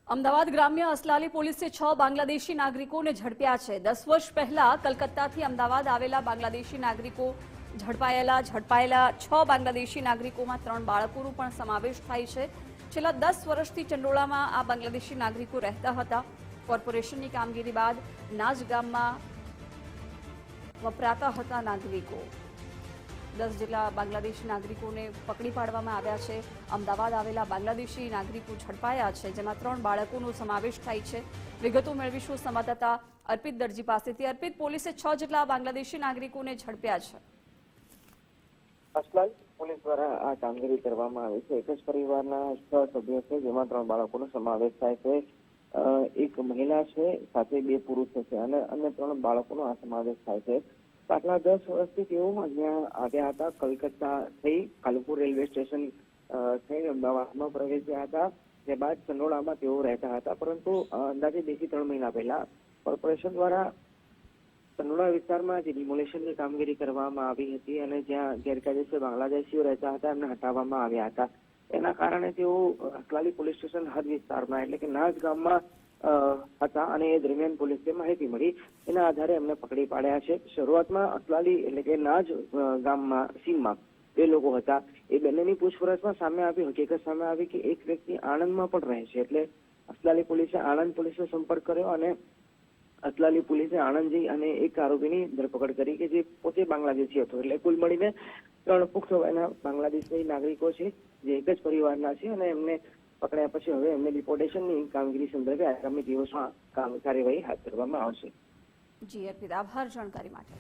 અમદાવાદ ગ્રામ્ય અસલાલી પોલીસે 6 બાંગ્લાદેશી નાગરિકોને ઝડપ્યા છે। 10 વર્ષ પહેલા કલકત્તાથી અમદાવાદ આવેલા બાંગ્લાદેશી નાગરિકો ઝડપાયેલા 6 બાંગ્લાદેશી નાગરિકોમાં 3 બાળકોનો પણ સમાવેશ થાય છે। છેલ્લા 10 વર્ષથી ચંડોળામાં આ બાંગ્લાદેશી નાગરિકો રહેતા હતા। કોર્પોરેશનની કામગીરી બાદ નાજ ગામમાં વપરાતા હતા નાગરિકો। 10 જેટલા બાંગ્લાદેશી નાગરિકોને પકડી પાડવામાં આવ્યા છે। અમદાવાદ આવેલા બાંગ્લાદેશી નાગરિકો ઝડપાયા છે, જેમાં 3 બાળકોનો સમાવેશ થાય છે। વિગતો મેળવીશું સંવાદદાતા અર્પિત દરજી પાસેથી। અર્પિત, પોલીસે 6 જેટલા બાંગ્લાદેશી નાગરિકોને ઝડપ્યા છે। અસલાલ પોલીસ દ્વારા આ કામગીરી કરવામાં આવી છે। એક જ પરિવારના 6 સભ્યો છે, જેમાં 3 બાળકોનો સમાવેશ થાય છે। એક મહિલા છે, સાથે 2 પુરુષો છે અને અન્ય 3 બાળકોનો આ સમાવેશ થાય છે। પાછલા 10 વર્ષથી તેઓ અહીંયા આવ્યા હતા। કલકત્તા થઈ કાલુપુર રેલવે સ્ટેશન થઈ અમદાવાદમાં પ્રવેશ્યા હતા। તે બાદ ચંડોળામાં તેઓ રહેતા હતા, પરંતુ અંદાજે 2 થી 3 મહિના પહેલા કોર્પોરેશન દ્વારા ચંડોળા વિસ્તારમાં જે ડિમોલેશનની કામગીરી કરવામાં આવી હતી અને જ્યાં ગેરકાયદેસર બાંગ્લાદેશીઓ રહેતા હતા એમને હટાવવામાં આવ્યા હતા। એના કારણે તેઓ અસલાલી પોલીસ સ્ટેશન હદ વિસ્તારમાં એટલે કે નાજ ગામમાં હતા અને એ દરમિયાન પોલીસને માહિતી મળી, એના આધારે એમને પકડી પાડ્યા છે। શરૂઆતમાં અસલાલી એટલે કે નાજ ગામમાં સીમમાં 2 લોકો હતા। એ બંનેની પૂછપરછમાં હકીકત સામે આવી કે એક વ્યક્તિ આણંદમાં પણ રહે છે। એટલે અસલાલી પોલીસે આણંદ પોલીસનો સંપર્ક કર્યો અને અસલાલી પોલીસે આણંદ જઈ અને એક આરોપીની ધરપકડ કરી કે જે પોતે બાંગ્લાદેશી હતો। એટલે કુલ મળીને 3 પુખ્ત વયના બાંગ્લાદેશી નાગરિકો છે, જે એક જ પરિવારના છે અને એમને પકડ્યા પછી હવે એમને ડિપોર્ટેશનની કામગીરી સંદર્ભે આગામી દિવસમાં કાર્યવાહી હાથ ધરવામાં આવશે। જી અર્પિત, આભાર જાણકારી માટે।